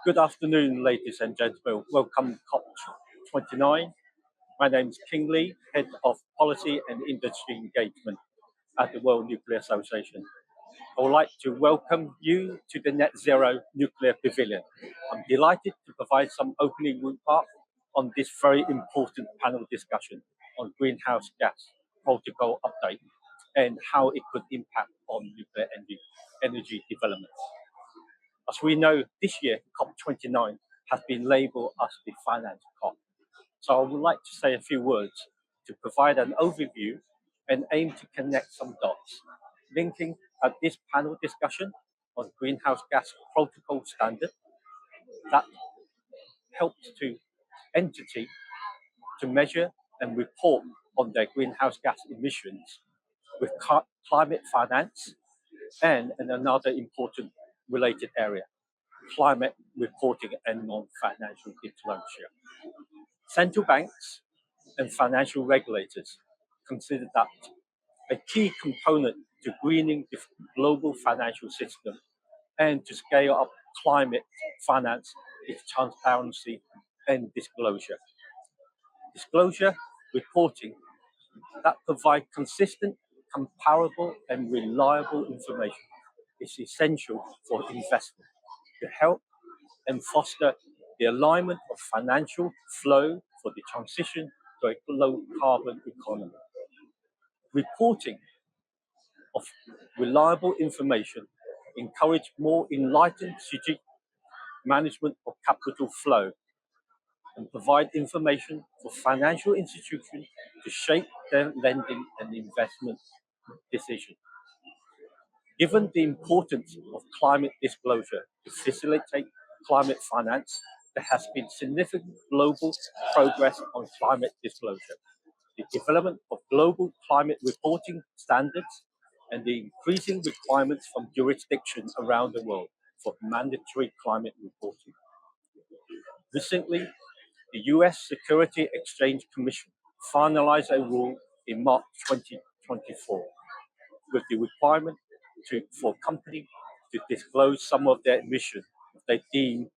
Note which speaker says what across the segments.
Speaker 1: Good afternoon, ladies and gentlemen. Welcome to COP29. My name is King Lee, Head of Policy and Industry Engagement at the World Nuclear Association. I would like to welcome you to the Net Zero Nuclear Pavilion. I'm delighted to provide some opening remarks on this very important panel discussion on greenhouse gas protocol update and how it could impact on nuclear energy development. As we know, this year, COP29 has been labelled as the finance COP. So I would like to say a few words to provide an overview and aim to connect some dots, linking at this panel discussion on greenhouse gas protocol standard that helps to entity to measure and report on their greenhouse gas emissions with climate finance and another important related area, climate reporting and non-financial disclosure. Central banks and financial regulators consider that a key component to greening the global financial system and to scale up climate finance is transparency and disclosure. Disclosure reporting that provide consistent, comparable and reliable information is essential for investment to help and foster the alignment of financial flow for the transition to a low carbon economy. Reporting of reliable information encourage more enlightened strategic management of capital flow and provide information for financial institutions to shape their lending and investment decisions. Given the importance of climate disclosure to facilitate climate finance, there has been significant global progress on climate disclosure. The development of global climate reporting standards and the increasing requirements from jurisdictions around the world for mandatory climate reporting. Recently, the US Security Exchange Commission finalized a rule in March 2024 with the requirement for companies to disclose some of their emissions they deem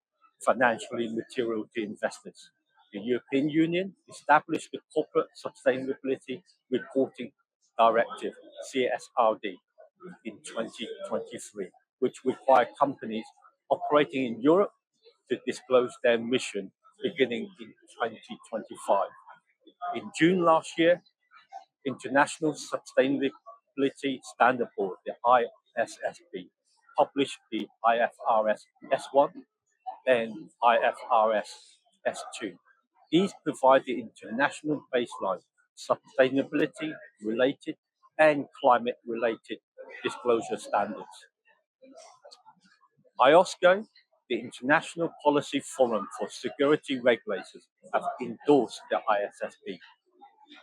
Speaker 1: financially material to investors. The European Union established the Corporate Sustainability Reporting Directive, CSRD, in 2023, which required companies operating in Europe to disclose their emission beginning in 2025. In June last year, International Sustainability Standard Board, the ISSB, published the IFRS S1 and IFRS S2. These provide the international baseline sustainability-related and climate-related disclosure standards. IOSCO, the International Policy Forum for Security Regulators, have endorsed the ISSB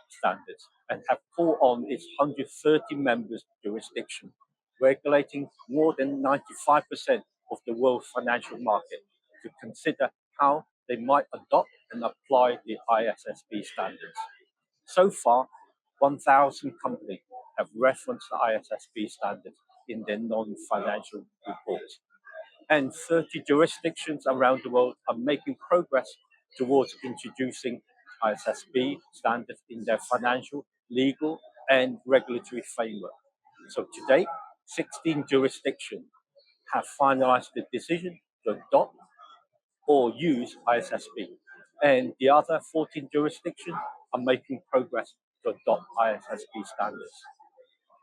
Speaker 1: standards and have called on its 130 members jurisdiction, regulating more than 95% of the world's financial market, to consider how they might adopt and apply the ISSB standards. So far, 1,000 companies have referenced the ISSB standards in their non-financial reports, and 30 jurisdictions around the world are making progress towards introducing ISSB standards in their financial, legal, and regulatory framework. So to date, 16 jurisdictions have finalized the decision to adopt or use ISSB, and the other 14 jurisdictions are making progress to adopt ISSB standards.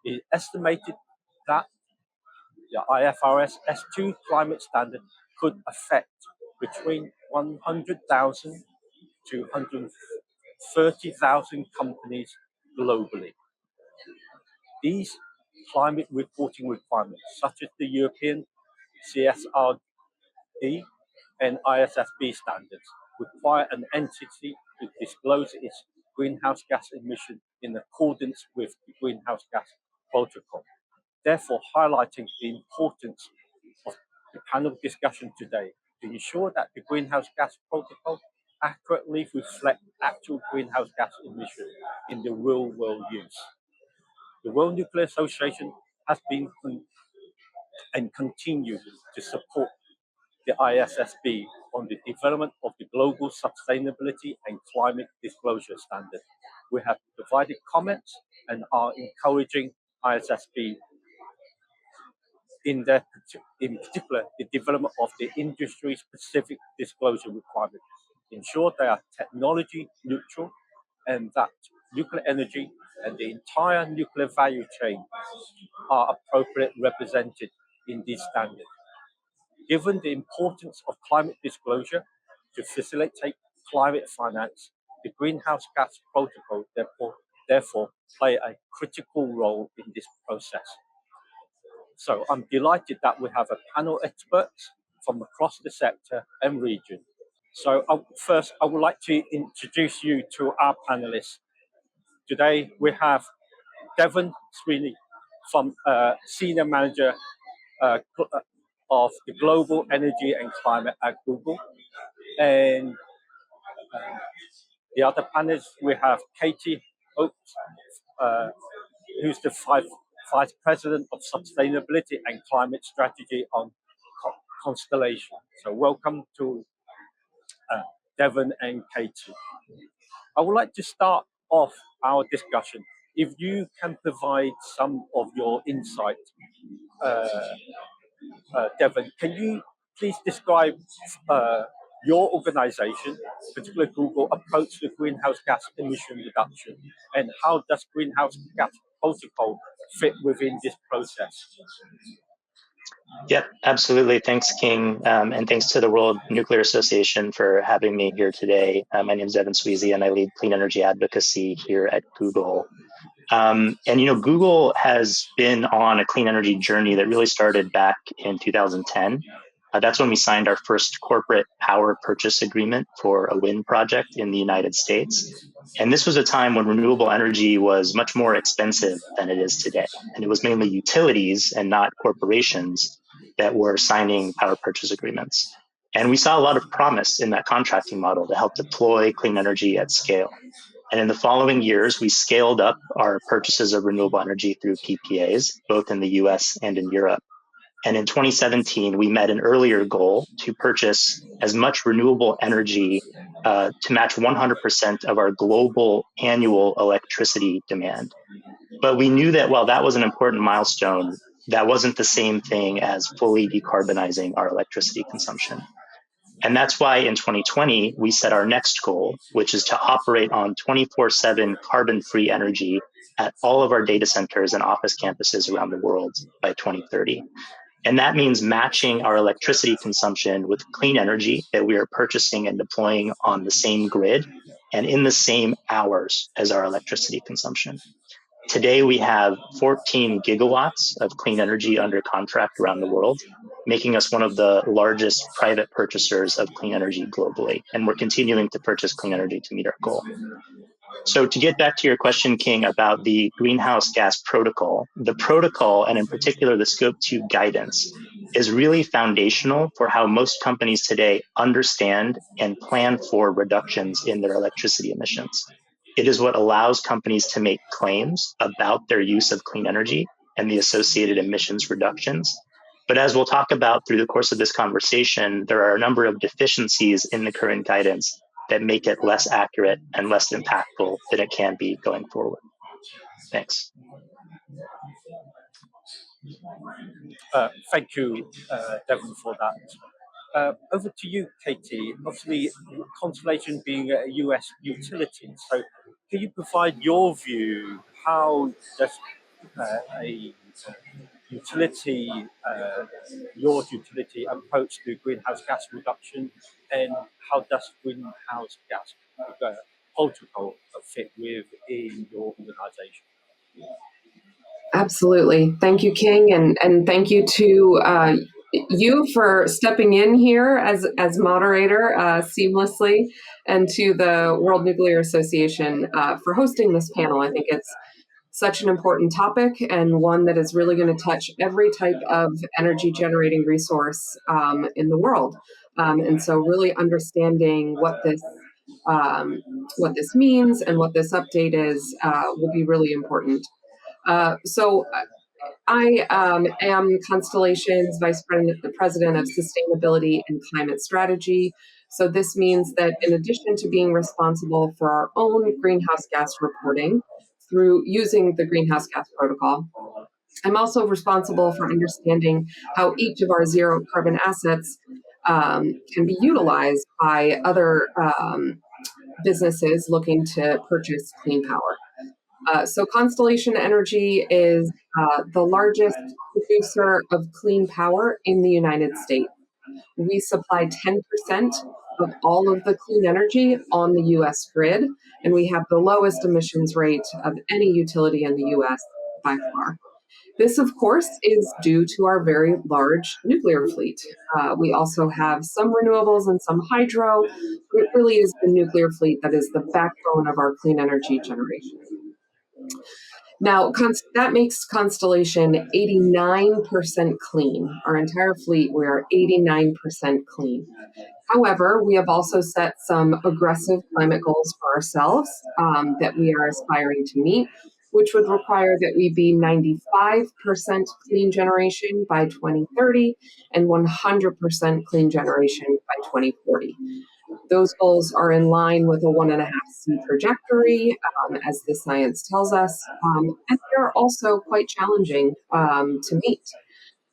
Speaker 1: It is estimated that the IFRS S2 climate standard could affect between 100,000 to 130,000 companies globally. These climate reporting requirements, such as the European CSRD and ISSB standards, require an entity to disclose its greenhouse gas emission in accordance with the Greenhouse Gas Protocol, therefore highlighting the importance of the panel discussion today to ensure that the Greenhouse Gas Protocol accurately reflects actual greenhouse gas emissions in the real world use. The World Nuclear Association has been and continues to support the ISSB on the development of the global sustainability and climate disclosure standard. We have provided comments and are encouraging ISSB in particular the development of the industry-specific disclosure requirements. Ensure they are technology neutral and that nuclear energy and the entire nuclear value chain are appropriately represented in this standard. Given the importance of climate disclosure to facilitate climate finance, the Greenhouse Gas Protocol therefore play a critical role in this process. So I'm delighted that we have a panel of experts from across the sector and region. So first, I would like to introduce you to our panelists. Today, we have Devon Swezey from Senior Manager of the Global Energy and Climate at Google. And the other panelists, we have Katie Oakes, who's the Vice President of Sustainability and Climate Strategy on Constellation. So welcome to Devon and Katie. I would like to start off our discussion. If you can provide some of your insight, Devon, can you please describe your organization, particularly Google, approach to greenhouse gas emission reduction, and how does greenhouse gas protocol fit within this process?
Speaker 2: Yep, absolutely. Thanks, King, and thanks to the World Nuclear Association for having me here today. My name is Devon Swezey, and I lead clean energy advocacy here at Google. And Google has been on a clean energy journey that really started back in 2010. That's when we signed our first corporate power purchase agreement for a wind project in the United States. And this was a time when renewable energy was much more expensive than it is today. And it was mainly utilities and not corporations that were signing power purchase agreements. And we saw a lot of promise in that contracting model to help deploy clean energy at scale. And in the following years, we scaled up our purchases of renewable energy through PPAs, both in the US and in Europe. And in 2017, we met an earlier goal to purchase as much renewable energy to match 100% of our global annual electricity demand. But we knew that while that was an important milestone, that wasn't the same thing as fully decarbonizing our electricity consumption. And that's why in 2020, we set our next goal, which is to operate on 24/7 carbon-free energy at all of our data centers and office campuses around the world by 2030. And that means matching our electricity consumption with clean energy that we are purchasing and deploying on the same grid and in the same hours as our electricity consumption. Today, we have 14 gigawatts of clean energy under contract around the world, making us one of the largest private purchasers of clean energy globally. And we're continuing to purchase clean energy to meet our goal. So to get back to your question, King, about the Greenhouse Gas Protocol, the protocol, and in particular the Scope 2 guidance, is really foundational for how most companies today understand and plan for reductions in their electricity emissions. It is what allows companies to make claims about their use of clean energy and the associated emissions reductions. But as we'll talk about through the course of this conversation, there are a number of deficiencies in the current guidance that make it less accurate and less impactful than it can be going forward. Thanks.
Speaker 1: Thank you, Devon, for that. Over to you, Katie. Obviously, Constellation being a US utility, so can you provide your view? How does a utility, your utility, approach to greenhouse gas reduction, and how does greenhouse gas protocol fit within your organization?
Speaker 3: Absolutely. Thank you, King, and thank you to you for stepping in here as moderator seamlessly, and to the World Nuclear Association for hosting this panel. I think it's such an important topic and one that is really going to touch every type of energy generating resource in the world. And so really understanding what this means and what this update is will be really important. So I am Constellation's President of Sustainability and Climate Strategy. So this means that in addition to being responsible for our own greenhouse gas reporting through using the Greenhouse Gas Protocol, I'm also responsible for understanding how each of our zero carbon assets can be utilized by other businesses looking to purchase clean power. So Constellation Energy is the largest producer of clean power in the United States. We supply 10% of all of the clean energy on the US grid, and we have the lowest emissions rate of any utility in the US by far. This, of course, is due to our very large nuclear fleet. We also have some renewables and some hydro, but it really is the nuclear fleet that is the backbone of our clean energy generation. Now, that makes Constellation 89% clean. Our entire fleet, we are 89% clean. However, we have also set some aggressive climate goals for ourselves that we are aspiring to meet, which would require that we be 95% clean generation by 2030 and 100% clean generation by 2040. Those goals are in line with a 1.5C trajectory, as the science tells us, and they're also quite challenging to meet.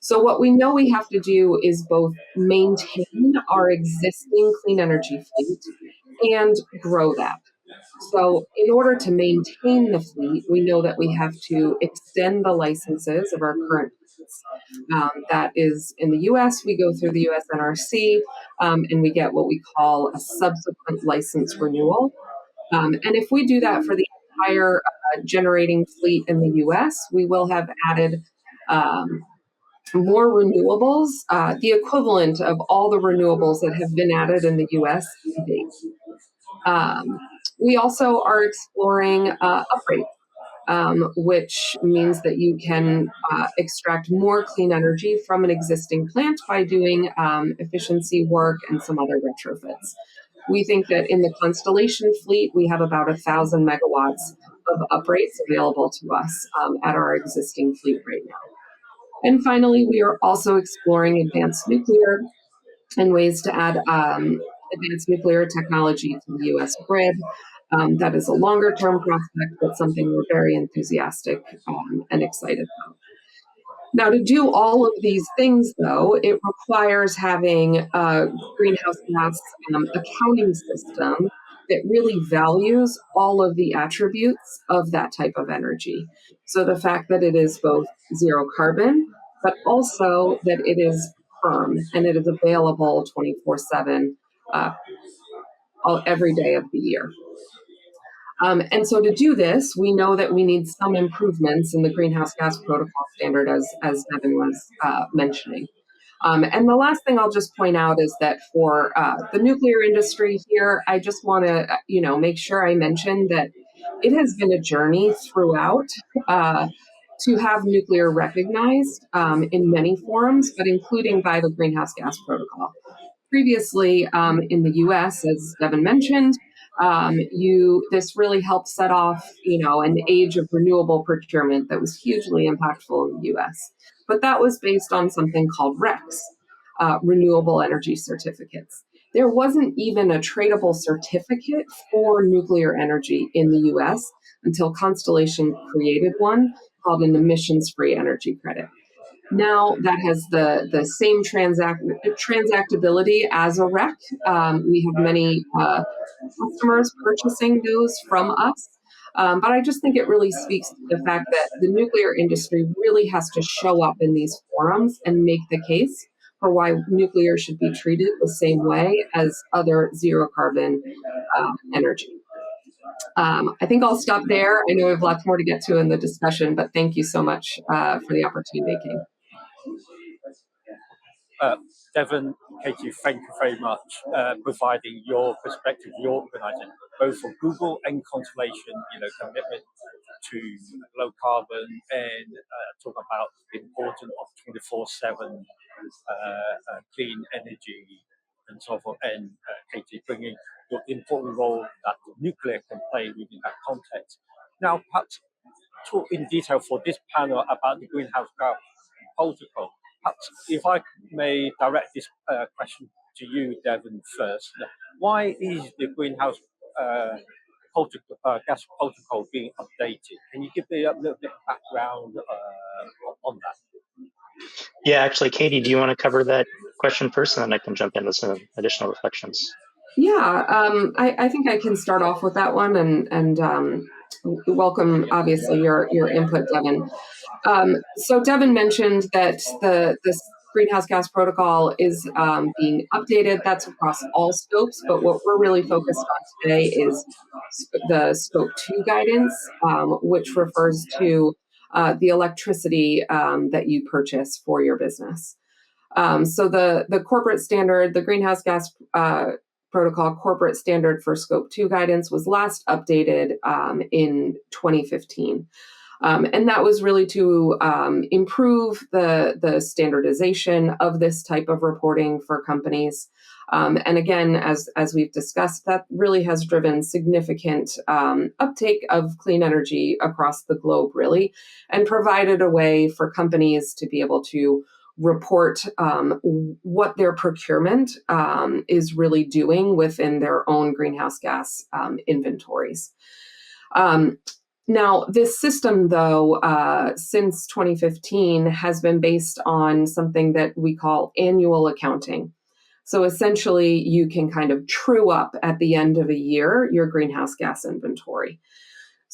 Speaker 3: So what we know we have to do is both maintain our existing clean energy fleet and grow that. So in order to maintain the fleet, we know that we have to extend the licenses of our current fleets. That is in the US, we go through the US NRC, and we get what we call a subsequent license renewal. And if we do that for the entire generating fleet in the US, we will have added more renewables, the equivalent of all the renewables that have been added in the US to date. We also are exploring uprates, which means that you can extract more clean energy from an existing plant by doing efficiency work and some other retrofits. We think that in the Constellation fleet, we have about 1,000 megawatts of uprates available to us at our existing fleet right now. And finally, we are also exploring advanced nuclear and ways to add advanced nuclear technology to the US grid. That is a longer term prospect, but something we're very enthusiastic and excited about. Now, to do all of these things, though, it requires having a greenhouse gas accounting system that really values all of the attributes of that type of energy. So the fact that it is both zero carbon, but also that it is firm and it is available 24/7 every day of the year. And so to do this, we know that we need some improvements in the Greenhouse Gas Protocol standard, as Devon was mentioning. And the last thing I'll just point out is that for the nuclear industry here, I just want to, make sure I mention that it has been a journey throughout to have nuclear recognized in many forms, but including by the Greenhouse Gas Protocol. Previously, in the U.S., as Devon mentioned, this really helped set off, an age of renewable procurement that was hugely impactful in the U.S. But that was based on something called RECs, renewable energy certificates. There wasn't even a tradable certificate for nuclear energy in the U.S. until Constellation created one called an emissions-free energy credit. Now that has the same transactability as a REC. We have many customers purchasing those from us. But I just think it really speaks to the fact that the nuclear industry really has to show up in these forums and make the case for why nuclear should be treated the same way as other zero carbon energy. I think I'll stop there. I know we have lots more to get to in the discussion, but thank you so much for the opportunity, King.
Speaker 1: Devon, Katie, thank you very much providing your perspective, your organising, both for Google and Constellation, commitment to low carbon and talk about the importance of 24/7 clean energy and so forth. And Katie, bringing your important role that nuclear can play within that context. Now, perhaps talk in detail for this panel about the greenhouse gas protocol. Perhaps if I may direct this question to you, Devon, first. Why is the greenhouse gas protocol being updated? Can you give me a little bit of background on that?
Speaker 2: Yeah, actually, Katie, do you want to cover that question first, and then I can jump in with some additional reflections?
Speaker 3: Yeah, I think I can start off with that one, and welcome, obviously, your input, Devon. So Devon mentioned that this greenhouse gas protocol is being updated. That's across all scopes, but what we're really focused on today is the scope 2 guidance, which refers to the electricity that you purchase for your business. So the corporate standard, the greenhouse gas protocol corporate standard for scope 2 guidance was last updated in 2015. And that was really to improve the standardization of this type of reporting for companies. And again, as we've discussed, that really has driven significant uptake of clean energy across the globe, really, and provided a way for companies to be able to report what their procurement is really doing within their own greenhouse gas inventories. Now, this system, though, since 2015, has been based on something that we call annual accounting. So essentially, you can kind of true up at the end of a year your greenhouse gas inventory.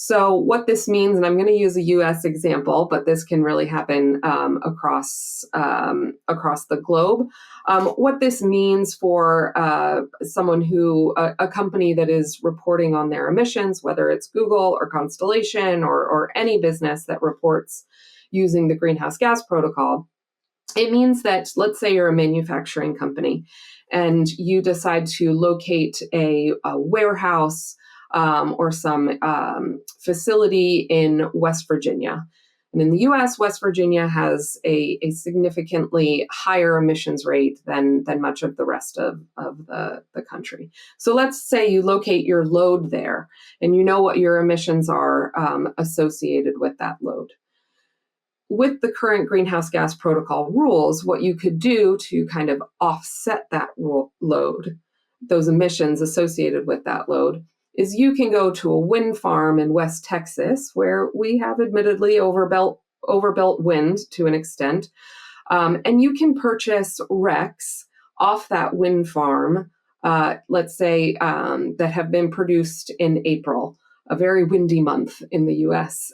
Speaker 3: So what this means, and I'm going to use a U.S. example, but this can really happen across the globe. What this means for someone a company that is reporting on their emissions, whether it's Google or Constellation or any business that reports using the greenhouse gas protocol, it means that, let's say you're a manufacturing company and you decide to locate a warehouse or some facility in West Virginia. And in the US, West Virginia has a significantly higher emissions rate than much of the rest of the country. So let's say you locate your load there and you know what your emissions are associated with that load. With the current greenhouse gas protocol rules, what you could do to kind of offset that load, those emissions associated with that load, is you can go to a wind farm in West Texas, where we have admittedly overbuilt wind to an extent, and you can purchase RECs off that wind farm, let's say, that have been produced in April, a very windy month in the U.S.,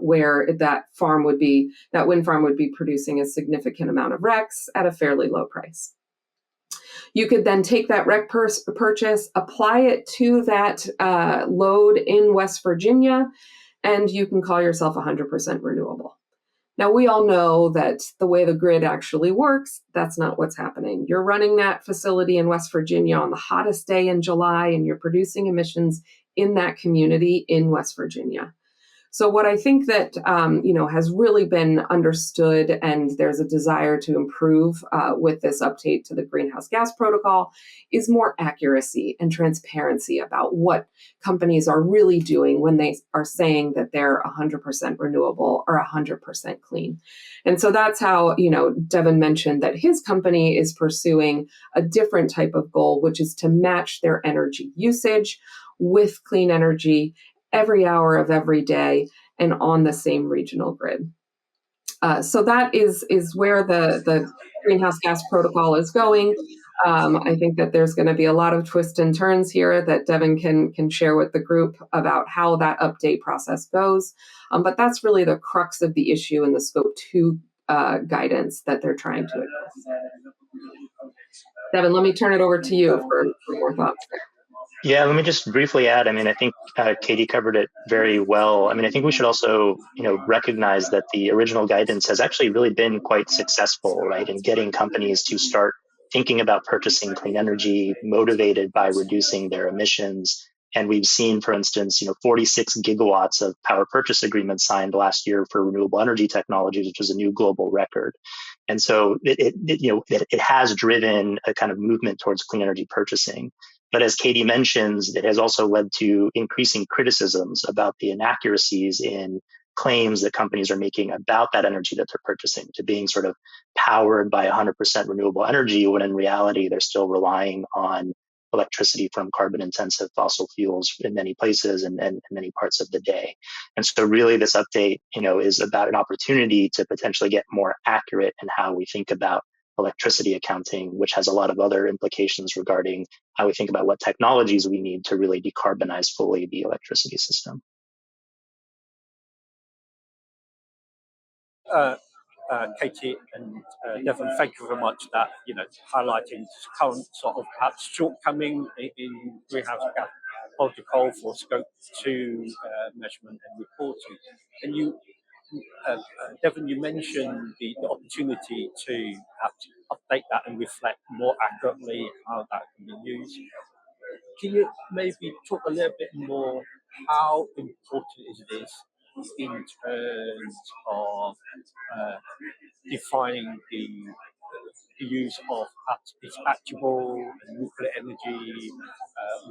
Speaker 3: where that wind farm would be producing a significant amount of RECs at a fairly low price. You could then take that REC purchase, apply it to that load in West Virginia, and you can call yourself 100% renewable. Now, we all know that the way the grid actually works, that's not what's happening. You're running that facility in West Virginia on the hottest day in July, and you're producing emissions in that community in West Virginia. So what I think that has really been understood, and there's a desire to improve with this update to the greenhouse gas protocol, is more accuracy and transparency about what companies are really doing when they are saying that they're 100% renewable or 100% clean. And so that's how, Devon mentioned that his company is pursuing a different type of goal, which is to match their energy usage with clean energy every hour of every day and on the same regional grid. So that is where the greenhouse gas protocol is going. I think that there's going to be a lot of twists and turns here that Devon can share with the group about how that update process goes. But that's really the crux of the issue in the Scope 2 guidance that they're trying to address. Devon, let me turn it over to you for more thoughts there.
Speaker 2: Yeah, let me just briefly add. I think Katie covered it very well. I think we should also, recognize that the original guidance has actually really been quite successful, right, in getting companies to start thinking about purchasing clean energy, motivated by reducing their emissions. And we've seen, for instance, 46 gigawatts of power purchase agreements signed last year for renewable energy technologies, which was a new global record. And so it has driven a kind of movement towards clean energy purchasing. But as Katie mentions, it has also led to increasing criticisms about the inaccuracies in claims that companies are making about that energy that they're purchasing to being sort of powered by 100% renewable energy, when in reality, they're still relying on electricity from carbon intensive fossil fuels in many places and many parts of the day. And so really this update, is about an opportunity to potentially get more accurate in how we think about electricity accounting, which has a lot of other implications regarding how we think about what technologies we need to really decarbonize fully the electricity system.
Speaker 1: Katie and Devon, thank you very much that highlighting current sort of perhaps shortcoming in greenhouse gas protocol for scope 2 measurement and reporting. And you, Devon, you mentioned the opportunity to perhaps update that and reflect more accurately how that can be used. Can you maybe talk a little bit more how important is this in terms of defining the use of perhaps dispatchable and nuclear energy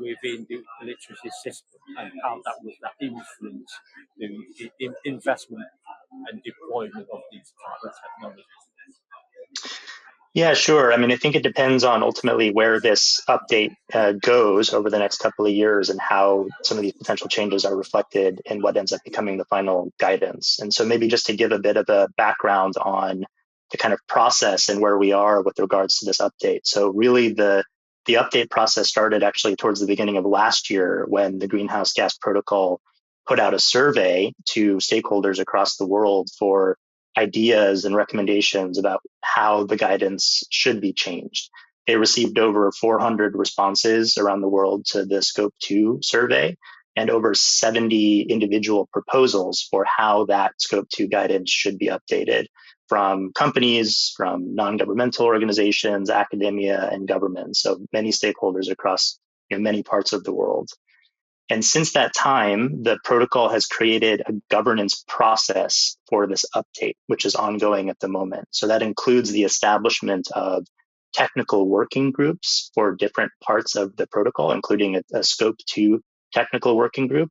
Speaker 1: within the electricity system, and how that influence the investment and deployment of these type of technologies?
Speaker 2: Yeah, sure. I mean, I think it depends on ultimately where this update goes over the next couple of years and how some of these potential changes are reflected in what ends up becoming the final guidance. And so maybe just to give a bit of a background on the kind of process and where we are with regards to this update. So really the update process started actually towards the beginning of last year when the Greenhouse Gas Protocol put out a survey to stakeholders across the world for ideas and recommendations about how the guidance should be changed. They received over 400 responses around the world to the Scope 2 survey and over 70 individual proposals for how that Scope 2 guidance should be updated from companies, from non-governmental organizations, academia, and government. So many stakeholders across many parts of the world. And since that time, the protocol has created a governance process for this update, which is ongoing at the moment. So that includes the establishment of technical working groups for different parts of the protocol, including a Scope 2 technical working group.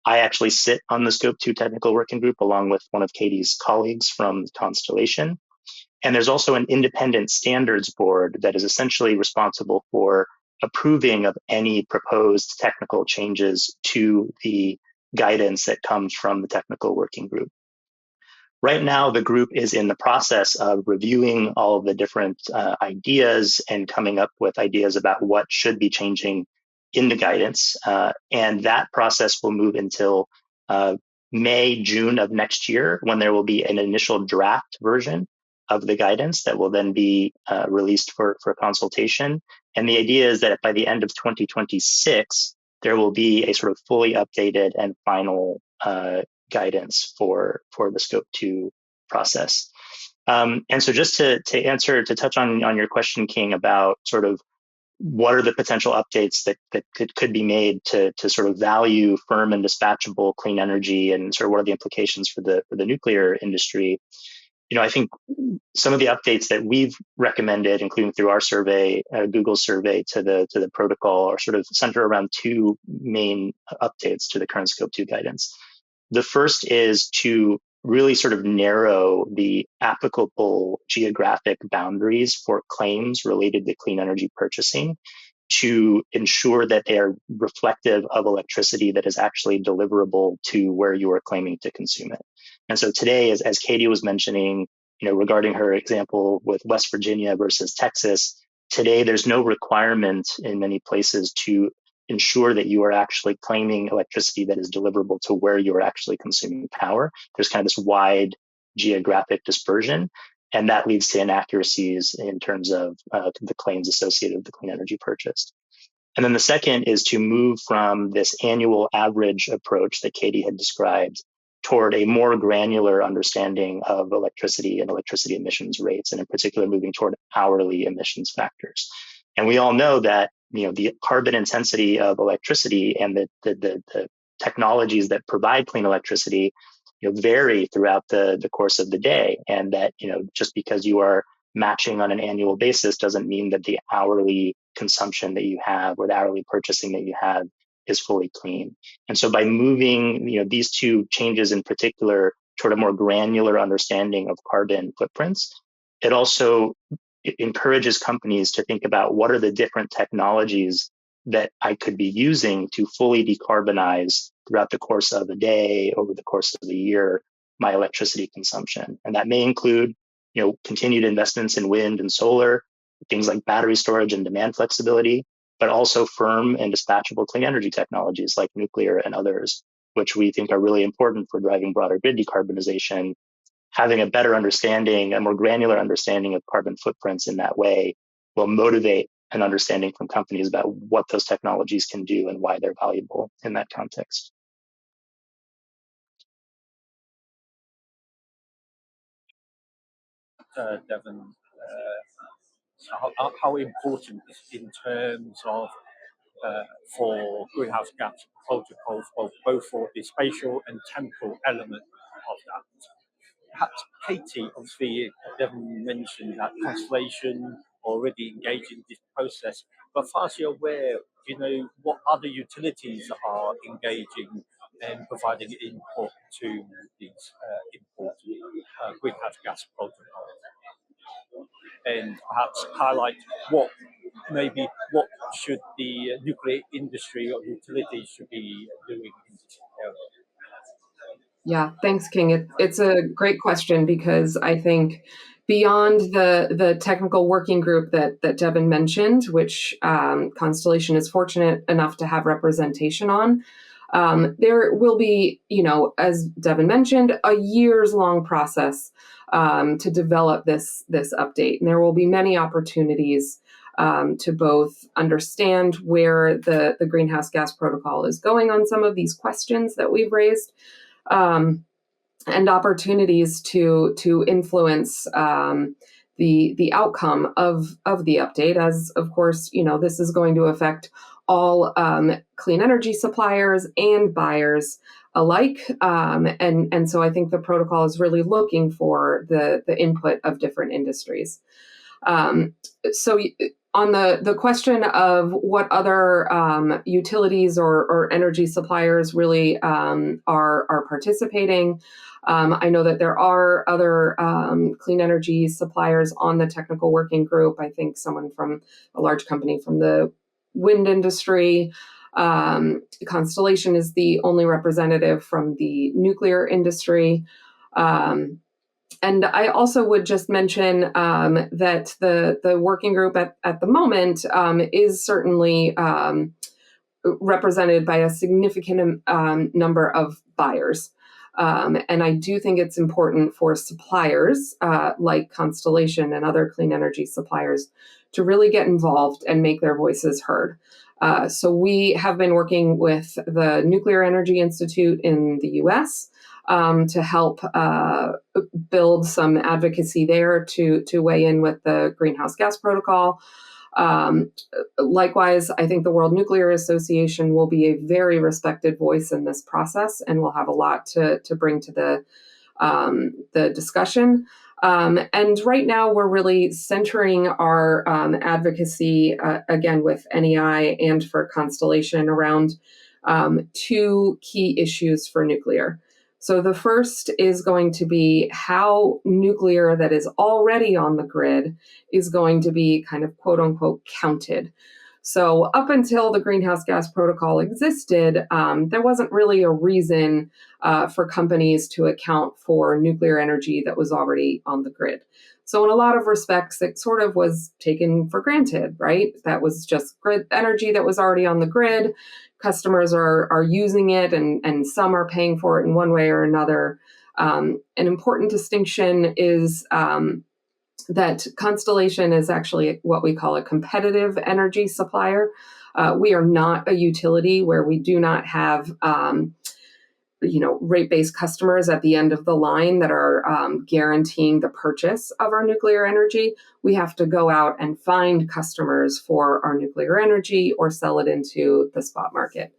Speaker 2: I actually sit on the Scope 2 technical working group along with one of Katie's colleagues from Constellation. And there's also an independent standards board that is essentially responsible for approving of any proposed technical changes to the guidance that comes from the technical working group. Right now, the group is in the process of reviewing all of the different ideas and coming up with ideas about what should be changing in the guidance. And that process will move until May, June of next year, when there will be an initial draft version of the guidance that will then be released for consultation. And the idea is that by the end of 2026, there will be a sort of fully updated and final guidance for the Scope 2 process. And so just to touch on your question, King, about sort of what are the potential updates that could be made to sort of value firm and dispatchable clean energy, and sort of what are the implications for the nuclear industry. I think some of the updates that we've recommended, including through our survey, Google's survey to the protocol, are sort of centered around two main updates to the current Scope 2 guidance. The first is to really sort of narrow the applicable geographic boundaries for claims related to clean energy purchasing to ensure that they are reflective of electricity that is actually deliverable to where you are claiming to consume it. And so today, as Katie was mentioning, regarding her example with West Virginia versus Texas, today there's no requirement in many places to ensure that you are actually claiming electricity that is deliverable to where you are actually consuming power. There's kind of this wide geographic dispersion, and that leads to inaccuracies in terms of the claims associated with the clean energy purchased. And then the second is to move from this annual average approach that Katie had described toward a more granular understanding of electricity and electricity emissions rates, and in particular moving toward hourly emissions factors. And we all know that the carbon intensity of electricity and the technologies that provide clean electricity vary throughout the course of the day, and that just because you are matching on an annual basis doesn't mean that the hourly consumption that you have or the hourly purchasing that you have is fully clean. And so by moving, these two changes in particular toward a more granular understanding of carbon footprints, it also encourages companies to think about what are the different technologies that I could be using to fully decarbonize throughout the course of a day, over the course of a year, my electricity consumption. And that may include, continued investments in wind and solar, things like battery storage and demand flexibility, but also firm and dispatchable clean energy technologies like nuclear and others, which we think are really important for driving broader grid decarbonization. Having a better understanding, a more granular understanding of carbon footprints in that way will motivate an understanding from companies about what those technologies can do and why they're valuable in that context.
Speaker 1: Devon, how important is in terms of for greenhouse gas protocols, both for the spatial and temporal element of that? Perhaps Katie, obviously, Devon mentioned that Constellation already engaged in this process, but far as you're aware, what other utilities are engaging and providing input to these important greenhouse gas protocols, and perhaps highlight what should the nuclear industry or utilities should be doing in this area.
Speaker 3: Yeah, thanks, King. It's a great question because I think beyond the technical working group that Devon mentioned, which Constellation is fortunate enough to have representation on, there will be, as Devon mentioned, a years-long process to develop this update. And there will be many opportunities to both understand where the greenhouse gas protocol is going on some of these questions that we've raised, and opportunities to influence the outcome of the update, as of course this is going to affect all clean energy suppliers and buyers alike, and so I think the protocol is really looking for the input of different industries. So on the question of what other utilities or energy suppliers really are participating, I know that there are other clean energy suppliers on the technical working group. I think someone from a large company from the wind industry. Constellation is the only representative from the nuclear industry. And I also would just mention that the working group at the moment is certainly represented by a significant number of buyers. And I do think it's important for suppliers like Constellation and other clean energy suppliers to really get involved and make their voices heard. So we have been working with the Nuclear Energy Institute in the US to help build some advocacy there to weigh in with the greenhouse gas protocol. Likewise, I think the World Nuclear Association will be a very respected voice in this process and will have a lot to bring to the discussion. And right now, we're really centering our advocacy, again, with NEI and for Constellation around two key issues for nuclear. So the first is going to be how nuclear that is already on the grid is going to be kind of quote unquote counted. So up until the greenhouse gas protocol existed, there wasn't really a reason for companies to account for nuclear energy that was already on the grid. So in a lot of respects, it sort of was taken for granted, right? That was just grid energy that was already on the grid. Customers are using it, and some are paying for it in one way or another. An important distinction is that Constellation is actually what we call a competitive energy supplier. We are not a utility where we do not have rate-based customers at the end of the line that are guaranteeing the purchase of our nuclear energy. We have to go out and find customers for our nuclear energy or sell it into the spot market.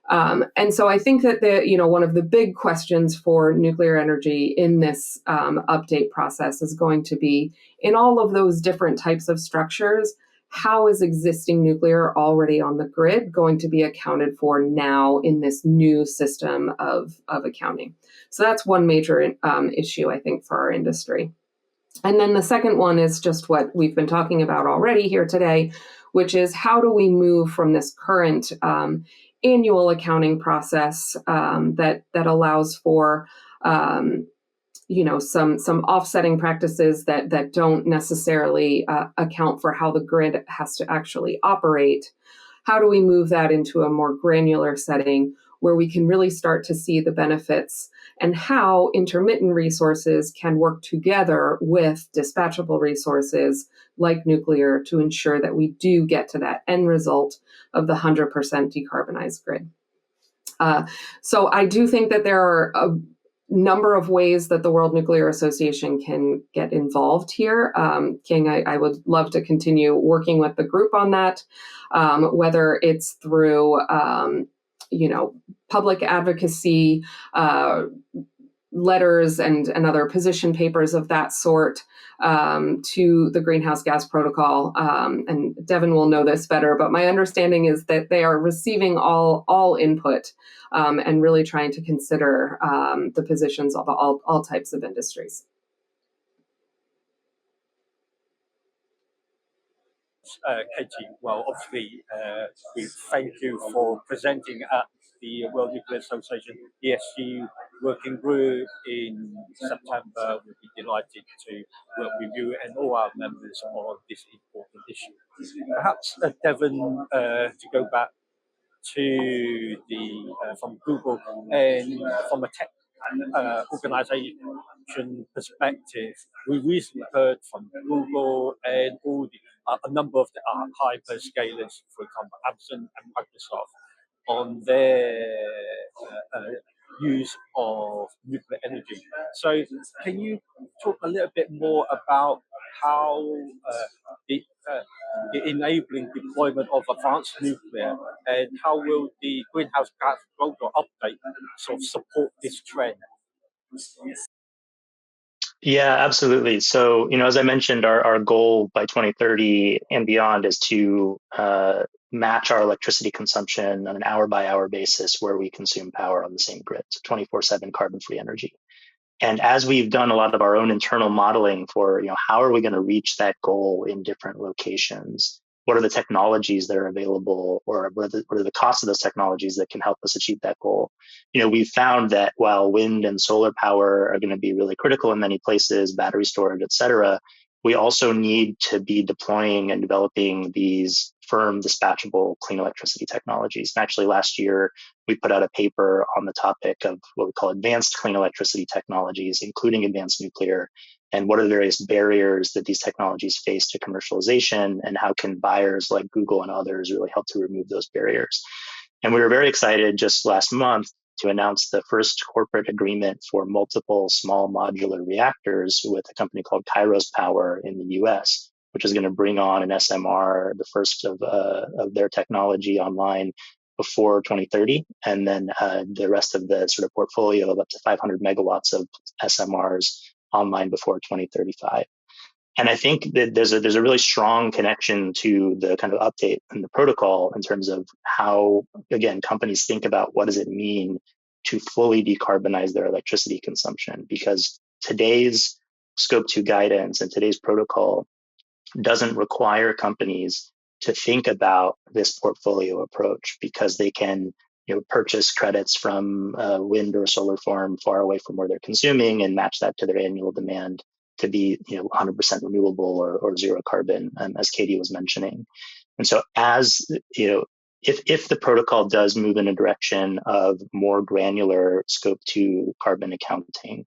Speaker 3: And so I think that one of the big questions for nuclear energy in this update process is going to be, in all of those different types of structures, how is existing nuclear already on the grid going to be accounted for now in this new system of accounting? So that's one major issue, I think, for our industry. And then the second one is just what we've been talking about already here today, which is how do we move from this current annual accounting process that allows for some offsetting practices that don't necessarily account for how the grid has to actually operate. How do we move that into a more granular setting where we can really start to see the benefits and how intermittent resources can work together with dispatchable resources like nuclear to ensure that we do get to that end result of the 100% decarbonized grid. So I do think that there are a number of ways that the World Nuclear Association can get involved here. King, I would love to continue working with the group on that, whether it's through public advocacy, letters and other position papers of that sort to the Greenhouse Gas Protocol. And Devon will know this better, but my understanding is that they are receiving all input and really trying to consider the positions of all types of industries.
Speaker 1: Katie, well, obviously, we thank you for presenting at the World Nuclear Association ESG Working Group in September. We'll be delighted to work with you and all our members on this important issue. Perhaps, Devon, to go back to the from Google and from a tech organization perspective, we recently heard from Google and all the a number of the hyperscalers, for example, Amazon and Microsoft, on their use of nuclear energy. So, can you talk a little bit more about how the enabling deployment of advanced nuclear and how will the greenhouse gas protocol update sort of support this trend?
Speaker 2: Yeah, absolutely. So, as I mentioned, our goal by 2030 and beyond is to match our electricity consumption on an hour-by-hour basis where we consume power on the same grid, so 24/7 carbon-free energy. And as we've done a lot of our own internal modeling for, how are we going to reach that goal in different locations? What are the technologies that are available, or what are the costs of those technologies that can help us achieve that goal? We've found that while wind and solar power are going to be really critical in many places, battery storage, et cetera, we also need to be deploying and developing these firm dispatchable clean electricity technologies. And actually last year, we put out a paper on the topic of what we call advanced clean electricity technologies, including advanced nuclear, and what are the various barriers that these technologies face to commercialization, and how can buyers like Google and others really help to remove those barriers. And we were very excited just last month to announce the first corporate agreement for multiple small modular reactors with a company called Kairos Power in the US, which is going to bring on an SMR, the first of their technology online before 2030, and then the rest of the sort of portfolio of up to 500 megawatts of SMRs online before 2035. And I think that there's a really strong connection to the kind of update in the protocol in terms of how, again, companies think about what does it mean to fully decarbonize their electricity consumption, because today's Scope 2 guidance and today's protocol doesn't require companies to think about this portfolio approach, because they can purchase credits from a wind or solar farm far away from where they're consuming and match that to their annual demand to be 100% renewable or zero carbon, as Katie was mentioning. And so as if the protocol does move in a direction of more granular Scope 2 carbon accounting,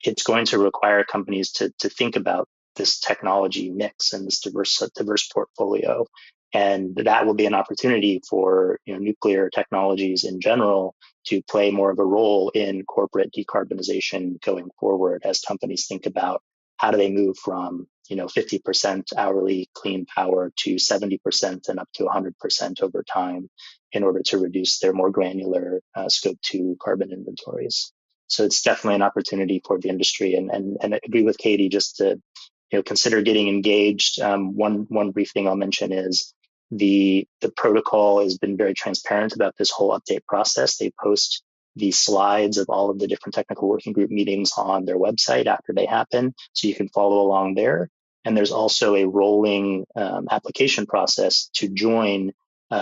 Speaker 2: it's going to require companies to think about this technology mix and this diverse portfolio. And that will be an opportunity for nuclear technologies in general to play more of a role in corporate decarbonization going forward, as companies think about how do they move from 50% hourly clean power to 70% and up to 100% over time in order to reduce their more granular Scope 2 carbon inventories. So it's definitely an opportunity for the industry. And I agree with Katie, just to consider getting engaged. One brief thing I'll mention is the protocol has been very transparent about this whole update process. They post the slides of all of the different technical working group meetings on their website after they happen, so you can follow along there. And there's also a rolling application process to join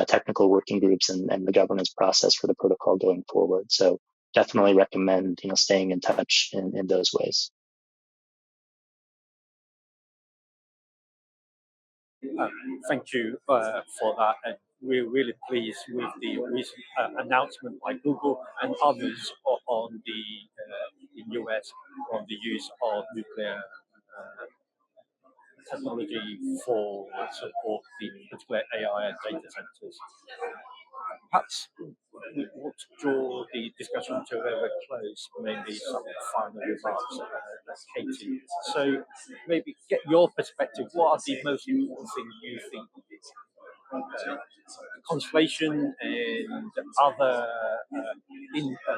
Speaker 2: technical working groups and the governance process for the protocol going forward. So definitely recommend staying in touch in those ways.
Speaker 1: Thank you for that, and we're really pleased with the recent announcement by Google and others on the in US on the use of nuclear technology for support the particular AI and data centers. Perhaps we want to draw the discussion to a very close, maybe some final remarks, Katie. So maybe get your perspective. What are the most important things you think Constellation and other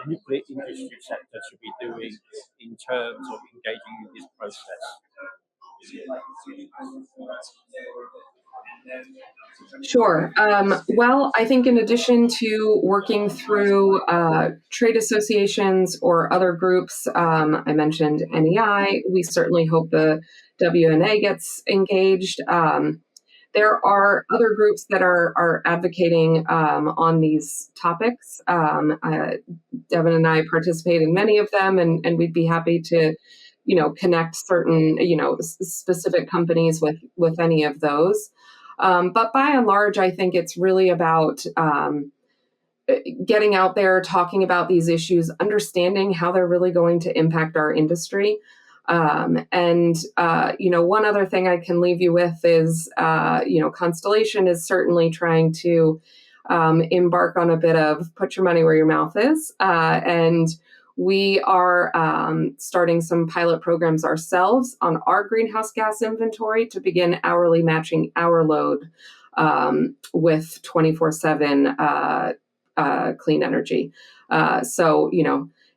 Speaker 1: nuclear industry sectors should be doing in terms of engaging in this process?
Speaker 3: Sure. Well, I think in addition to working through trade associations or other groups, I mentioned NEI, we certainly hope the WNA gets engaged. There are other groups that are advocating on these topics. Devon and I participate in many of them, and we'd be happy to, connect certain, specific companies with any of those. But by and large, I think it's really about getting out there, talking about these issues, understanding how they're really going to impact our industry. One other thing I can leave you with is, Constellation is certainly trying to embark on a bit of put your money where your mouth is. And we are starting some pilot programs ourselves on our greenhouse gas inventory to begin hourly matching our load with 24/7 clean energy.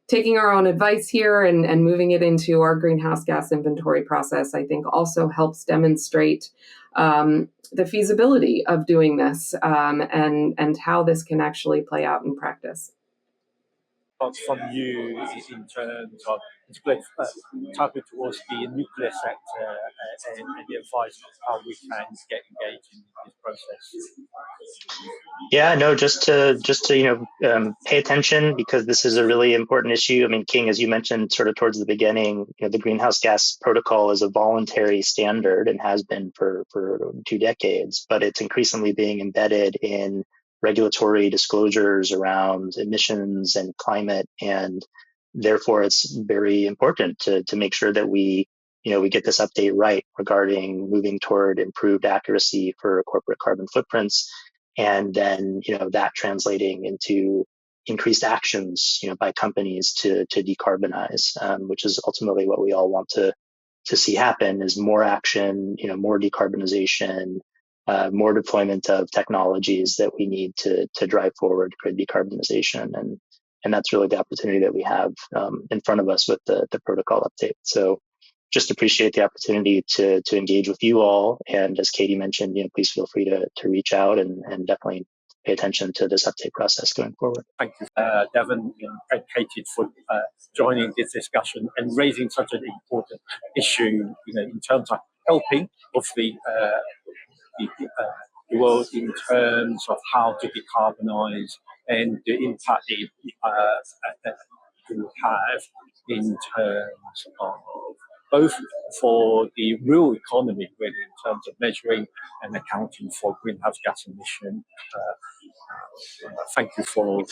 Speaker 3: Taking our own advice here and moving it into our greenhouse gas inventory process, I think also helps demonstrate the feasibility of doing this and how this can actually play out in practice.
Speaker 1: From you in terms of targeted towards the nuclear sector and the advice on how we can get engaged in this process.
Speaker 2: Yeah, no, just to pay attention, because this is a really important issue. I mean, King, as you mentioned sort of towards the beginning, the greenhouse gas protocol is a voluntary standard and has been for 2 decades, but it's increasingly being embedded in regulatory disclosures around emissions and climate, and therefore it's very important to make sure that we get this update right regarding moving toward improved accuracy for corporate carbon footprints, and then that translating into increased actions by companies to decarbonize, which is ultimately what we all want to see happen, is more action, more decarbonization, more deployment of technologies that we need to drive forward grid decarbonization, and that's really the opportunity that we have in front of us with the protocol update. So just appreciate the opportunity to engage with you all, and as Katie mentioned, please feel free to reach out and definitely pay attention to this update process going forward.
Speaker 1: Thank you, Devon and Katie, for joining this discussion and raising such an important issue, in terms of helping, obviously, the world in terms of how to decarbonize and the impact it will have in terms of both for the real economy, in terms of measuring and accounting for greenhouse gas emission. Thank you for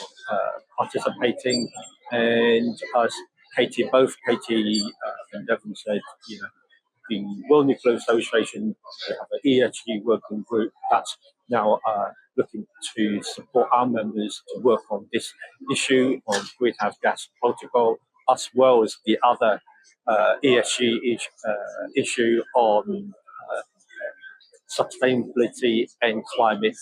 Speaker 1: participating. And as both Katie and Devon said, the World Nuclear Association, they have an EHG working group that's now looking to support our members to work on this issue on greenhouse gas protocol, as well as the other ESG issue on sustainability and climate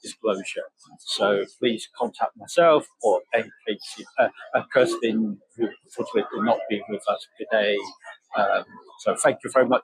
Speaker 1: disclosure. So please contact myself or Katie, Kirsten, who unfortunately could not be with us today. So thank you very much.